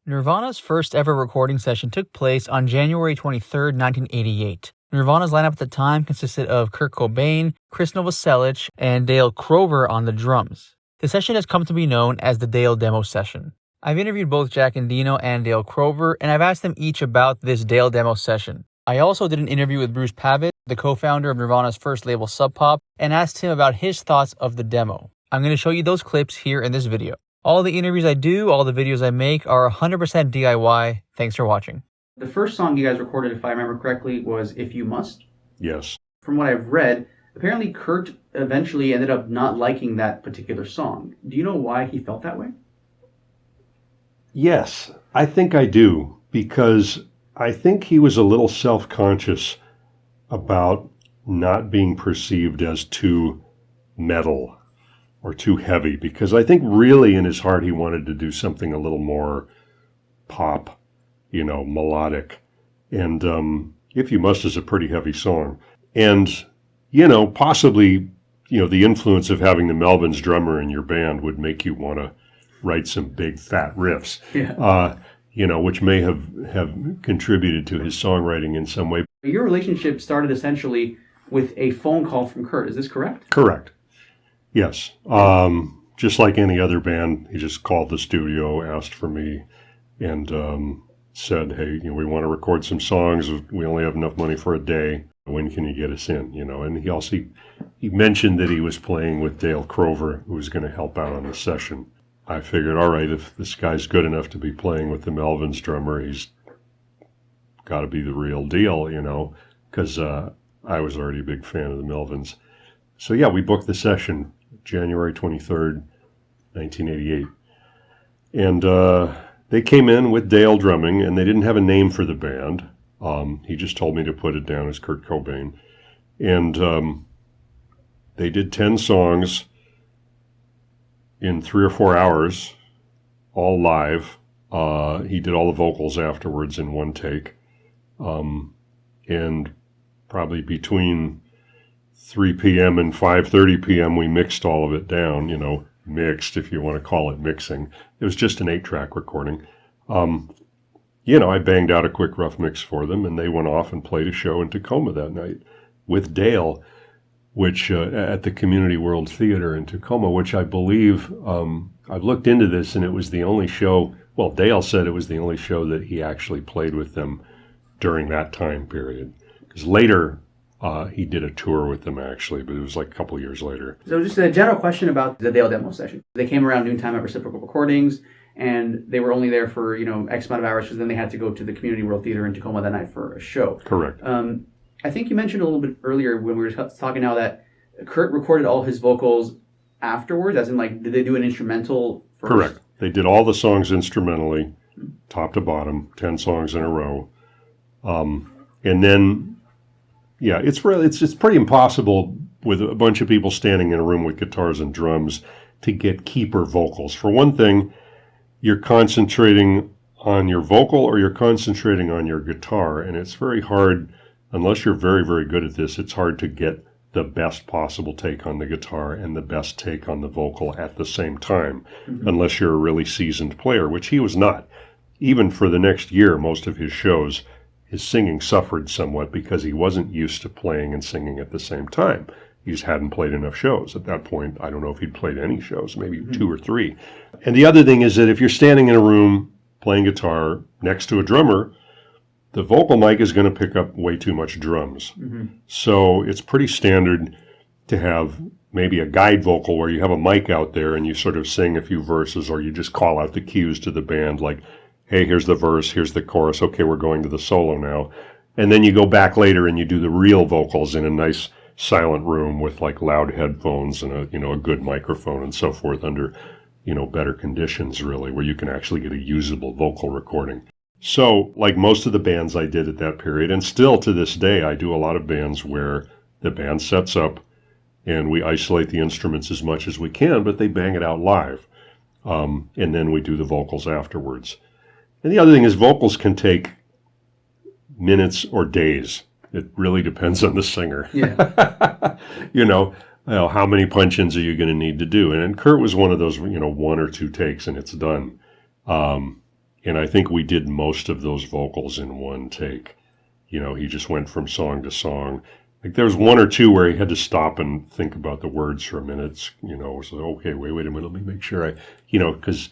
Nirvana's first ever recording session took place on January 23, 1988. Nirvana's lineup at the time consisted of Kurt Cobain, Chris Novoselic, and Dale Crover on the drums. The session has come to be known as the Dale Demo Session. I've interviewed both Jack Endino and Dale Crover, and I've asked them each about this Dale Demo Session. I also did an interview with Bruce Pavitt, the co-founder of Nirvana's first label Sub Pop, and asked him about his thoughts of the demo. I'm going to show you those clips here in this video. All the interviews I do, all the videos I make are 100% DIY. Thanks for watching. The first song you guys recorded, if I remember correctly, was If You Must? Yes. From what I've read, apparently Kurt eventually ended up not liking that particular song. Do you know why he felt that way? Yes, I think I do, because I think he was a little self-conscious about not being perceived as too metal or too heavy, because I think really in his heart he wanted to do something a little more pop, melodic. And If You Must is a pretty heavy song. And, possibly, the influence of having the Melvins drummer in your band would make you want to write some big fat riffs, which may have contributed to his songwriting in some way. Your relationship started essentially with a phone call from Kurt. Is this correct? Correct. Yes. Just like any other band, he just called the studio, asked for me, and said, hey, we want to record some songs. We only have enough money for a day. When can you get us in? And he mentioned that he was playing with Dale Crover, who was going to help out on the session. I figured, all right, if this guy's good enough to be playing with the Melvins drummer, he's got to be the real deal, because I was already a big fan of the Melvins. So yeah, we booked the session January 23rd, 1988. And they came in with Dale drumming, and they didn't have a name for the band. He just told me to put it down as Kurt Cobain. And they did 10 songs in 3 or 4 hours, all live. He did all the vocals afterwards in one take. And probably between 3 p.m. and 5:30 p.m. we mixed all of it down, mixed, if you want to call it mixing. It was just an 8-track recording. I banged out a quick rough mix for them, and they went off and played a show in Tacoma that night with Dale, which at the Community World Theater in Tacoma, which I believe, I've looked into this, and it was the only show, well, Dale said it was the only show that he actually played with them during that time period. Because later, he did a tour with them, actually, but it was like a couple of years later. So just a general question about the Dale Demo Session. They came around noontime at Reciprocal Recordings, and they were only there for, X amount of hours, because then they had to go to the Community World Theater in Tacoma that night for a show. Correct. I think you mentioned a little bit earlier when we were talking now that Kurt recorded all his vocals afterwards, as in, did they do an instrumental first? Correct. They did all the songs instrumentally, top to bottom, 10 songs in a row. And then, it's pretty impossible with a bunch of people standing in a room with guitars and drums to get keeper vocals. For one thing, you're concentrating on your vocal or you're concentrating on your guitar, and it's very hard. Unless you're very, very good at this, it's hard to get the best possible take on the guitar and the best take on the vocal at the same time, unless you're a really seasoned player, which he was not. Even for the next year, most of his shows, his singing suffered somewhat because he wasn't used to playing and singing at the same time. He just hadn't played enough shows. At that point, I don't know if he'd played any shows, maybe 2 or 3. And the other thing is that if you're standing in a room playing guitar next to a drummer, the vocal mic is going to pick up way too much drums. So it's pretty standard to have maybe a guide vocal where you have a mic out there and you sort of sing a few verses, or you just call out the cues to the band like, hey, here's the verse, here's the chorus, okay, we're going to the solo now. And then you go back later and you do the real vocals in a nice silent room with loud headphones and a good microphone and so forth under, better conditions really, where you can actually get a usable vocal recording. So, like most of the bands I did at that period, and still to this day, I do a lot of bands where the band sets up and we isolate the instruments as much as we can, but they bang it out live. And then we do the vocals afterwards. And the other thing is vocals can take minutes or days. It really depends on the singer. Yeah. How many punch-ins are you going to need to do? And Kurt was one of those, 1 or 2 takes and it's done. And I think we did most of those vocals in one take. He just went from song to song. Like there was one or two where he had to stop and think about the words for a minute. So, okay, wait a minute, let me make sure because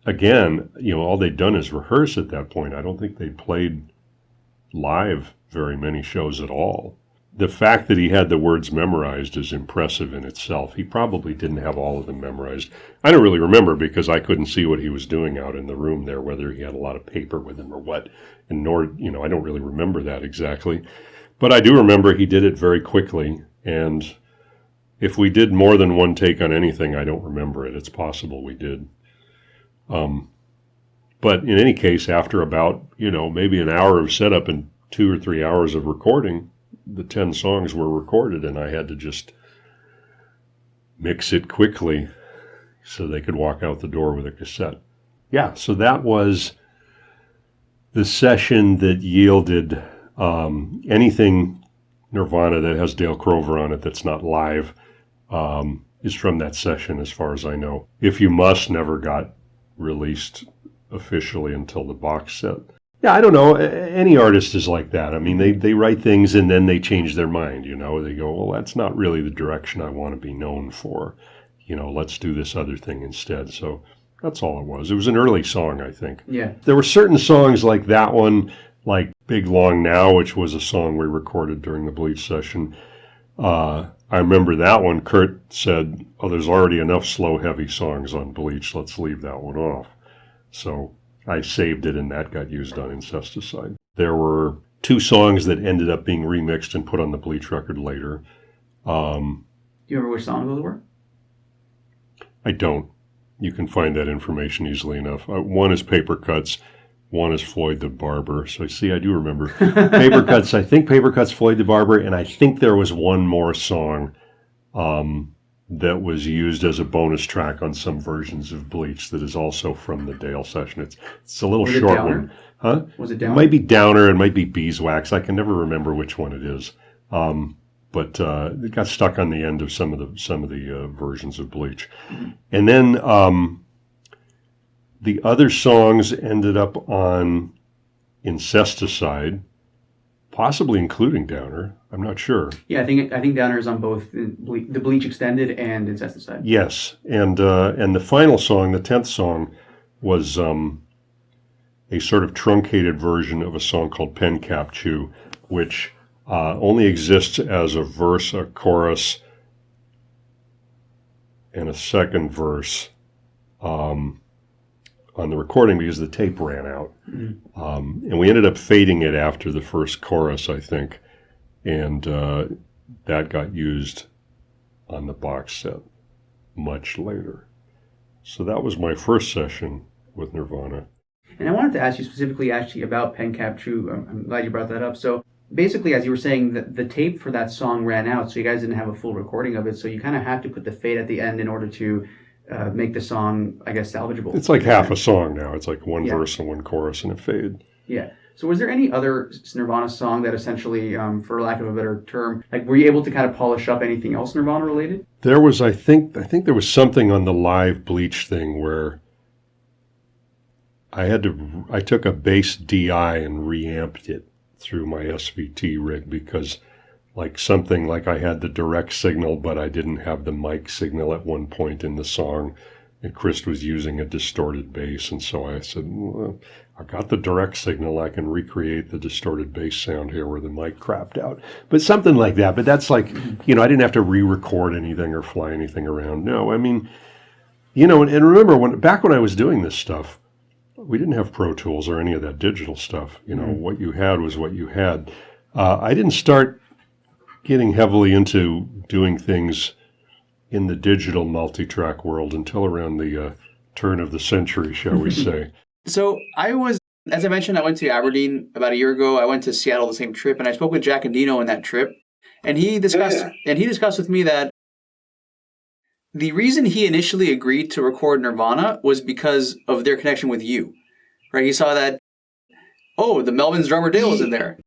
again, all they'd done is rehearse at that point. I don't think they played live very many shows at all. The fact that he had the words memorized is impressive in itself. He probably didn't have all of them memorized. I don't really remember because I couldn't see what he was doing out in the room there, whether he had a lot of paper with him or what. And nor, I don't really remember that exactly. But I do remember he did it very quickly. And if we did more than one take on anything, I don't remember it. It's possible we did. But in any case, after about, maybe an hour of setup and 2 or 3 hours of recording, the 10 songs were recorded, and I had to just mix it quickly so they could walk out the door with a cassette. Yeah, so that was the session that yielded anything Nirvana that has Dale Crover on it that's not live is from that session as far as I know. If You Must never got released officially until the box set. Yeah, I don't know. Any artist is like that. I mean, they write things and then they change their mind, They go, well, that's not really the direction I want to be known for. Let's do this other thing instead. So that's all it was. It was an early song, I think. Yeah. There were certain songs like that one, like Big Long Now, which was a song we recorded during the Bleach session. I remember that one. Kurt said, oh, there's already enough slow, heavy songs on Bleach. Let's leave that one off. So I saved it, and that got used on Incesticide. There were 2 songs that ended up being remixed and put on the Bleach record later. Do you remember which songs those were? I don't. You can find that information easily enough. One is Paper Cuts. One is Floyd the Barber. So see, I do remember. Paper Cuts, I think Paper Cuts, Floyd the Barber, and I think there was one more song that was used as a bonus track on some versions of Bleach that is also from the Dale session. It's a little short one. Huh? Was it Downer? It might be Downer, it might be Beeswax. I can never remember which one it is. But it got stuck on the end of some of the versions of Bleach. Mm-hmm. And then the other songs ended up on Incesticide, possibly including Downer. I'm not sure. Yeah, I think Downer is on both the Bleach Extended and Incesticide. Yes, and the final song, the 10th song, was a sort of truncated version of a song called Pen Cap Chew, which only exists as a verse, a chorus, and a second verse on the recording because the tape ran out. Mm-hmm. And we ended up fading it after the first chorus, I think. And that got used on the box set much later. So that was my first session with Nirvana. And I wanted to ask you specifically actually about Pen Cap Chew. I'm glad you brought that up. So basically, as you were saying, the tape for that song ran out, so you guys didn't have a full recording of it. So you kind of had to put the fade at the end in order to make the song, I guess, salvageable. It's like half a song now. It's like one verse and one chorus and a fade. Yeah. So was there any other Nirvana song that essentially, for lack of a better term, like were you able to kind of polish up anything else Nirvana related? There was, I think there was something on the live Bleach thing where I took a bass DI and reamped it through my SVT rig because something like I had the direct signal, but I didn't have the mic signal at one point in the song. And Chris was using a distorted bass. And so I said, well, I got the direct signal. I can recreate the distorted bass sound here where the mic crapped out. But something like that. But that's I didn't have to re-record anything or fly anything around. No, I mean, and remember back when I was doing this stuff, we didn't have Pro Tools or any of that digital stuff. What you had was what you had. I didn't start getting heavily into doing things in the digital multi-track world until around the turn of the century, shall we say. So as I mentioned, I went to Aberdeen about a year ago. I went to Seattle the same trip, and I spoke with Jack Endino on that trip. And he discussed with me that the reason he initially agreed to record Nirvana was because of their connection with you. Right? He saw that, the Melvins drummer Dale was in there.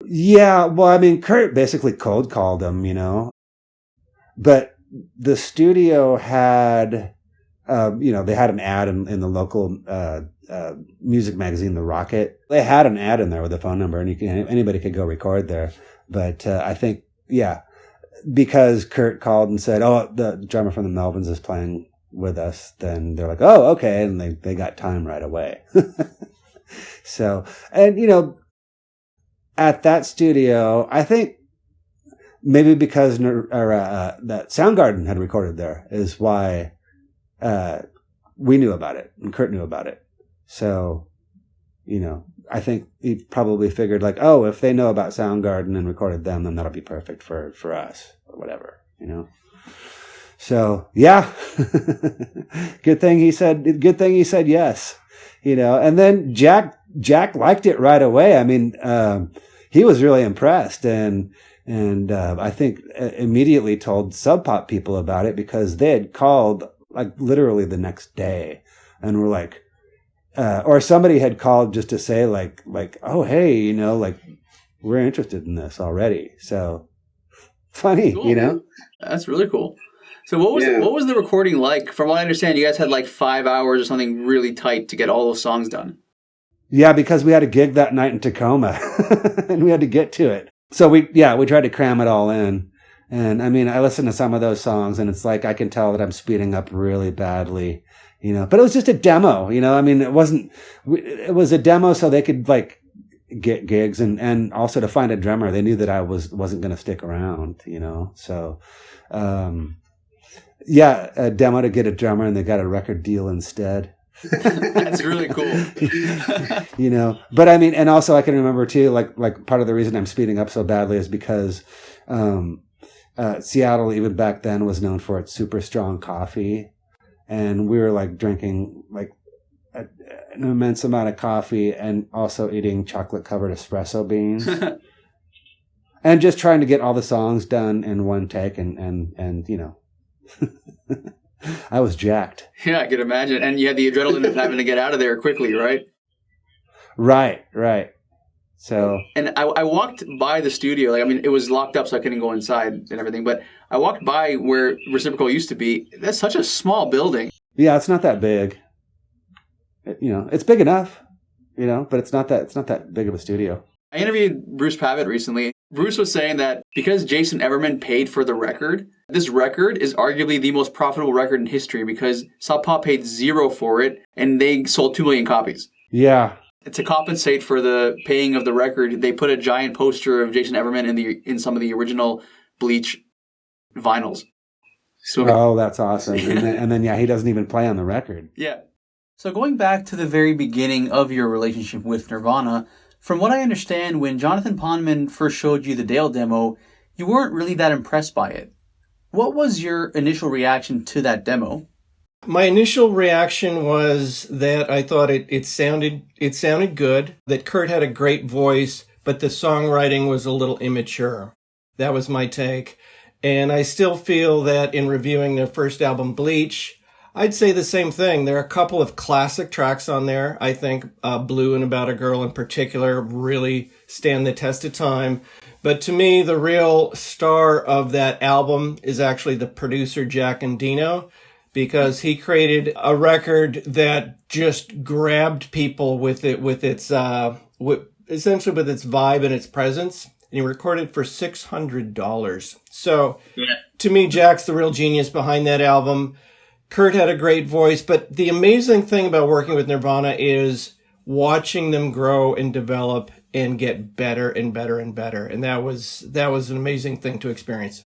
Yeah, well, I mean, Kurt basically cold called him, But the studio had, they had an ad in the local music magazine, The Rocket. They had an ad in there with a phone number, and anybody could go record there. But I think, yeah, because Kurt called and said, "Oh, the drummer from the Melvins is playing with us," then they're like, "Oh, okay," and they got time right away. So, and at that studio, I think maybe because that Soundgarden had recorded there is why we knew about it and Kurt knew about it. So, I think he probably figured like, oh, if they know about Soundgarden and recorded them, then that'll be perfect for us or whatever, So yeah, good thing he said yes, and then Jack liked it right away. I mean, he was really impressed and I think immediately told Sub Pop people about it because they had called like literally the next day and were like, or somebody had called just to say like, oh, hey, like we're interested in this already. So funny, cool. That's really cool. So what was the recording like? From what I understand, you guys had like 5 hours or something really tight to get all those songs done. Yeah, because we had a gig that night in Tacoma and we had to get to it. So we tried to cram it all in. And I mean, I listened to some of those songs and it's like, I can tell that I'm speeding up really badly, but it was just a demo, I mean, it was a demo so they could like get gigs and also to find a drummer. They knew that I wasn't going to stick around, so, a demo to get a drummer and they got a record deal instead. That's really cool. But I mean, and also I can remember too, like part of the reason I'm speeding up so badly is because, Seattle, even back then, was known for its super strong coffee. And we were like drinking like an immense amount of coffee and also eating chocolate covered espresso beans and just trying to get all the songs done in one take. And I was jacked. Yeah, I could imagine. And you had the adrenaline of having to get out of there quickly, right? Right. So, and I walked by the studio. Like, I mean, it was locked up, so I couldn't go inside and everything. But I walked by where Reciprocal used to be. That's such a small building. Yeah, it's not that big. It's big enough, but it's not that big of a studio. I interviewed Bruce Pavitt recently. Bruce was saying that because Jason Everman paid for the record, this record is arguably the most profitable record in history because Sub Pop paid $0 for it, and they sold 2 million copies. Yeah. To compensate for the paying of the record, they put a giant poster of Jason Everman in some of the original Bleach vinyls. So, that's awesome. And then, he doesn't even play on the record. Yeah. So going back to the very beginning of your relationship with Nirvana, from what I understand, when Jonathan Pondman first showed you the Dale demo, you weren't really that impressed by it. What was your initial reaction to that demo? My initial reaction was that I thought it sounded good, that Kurt had a great voice, but the songwriting was a little immature. That was my take. And I still feel that in reviewing their first album, Bleach, I'd say the same thing. There are a couple of classic tracks on there. I think Blue and About a Girl in particular really stand the test of time. But to me, the real star of that album is actually the producer, Jack Endino, because he created a record that just grabbed people with its essentially with its vibe and its presence. And he recorded for $600. So to me, Jack's the real genius behind that album. Kurt had a great voice, but the amazing thing about working with Nirvana is watching them grow and develop and get better and better and better. And that was an amazing thing to experience.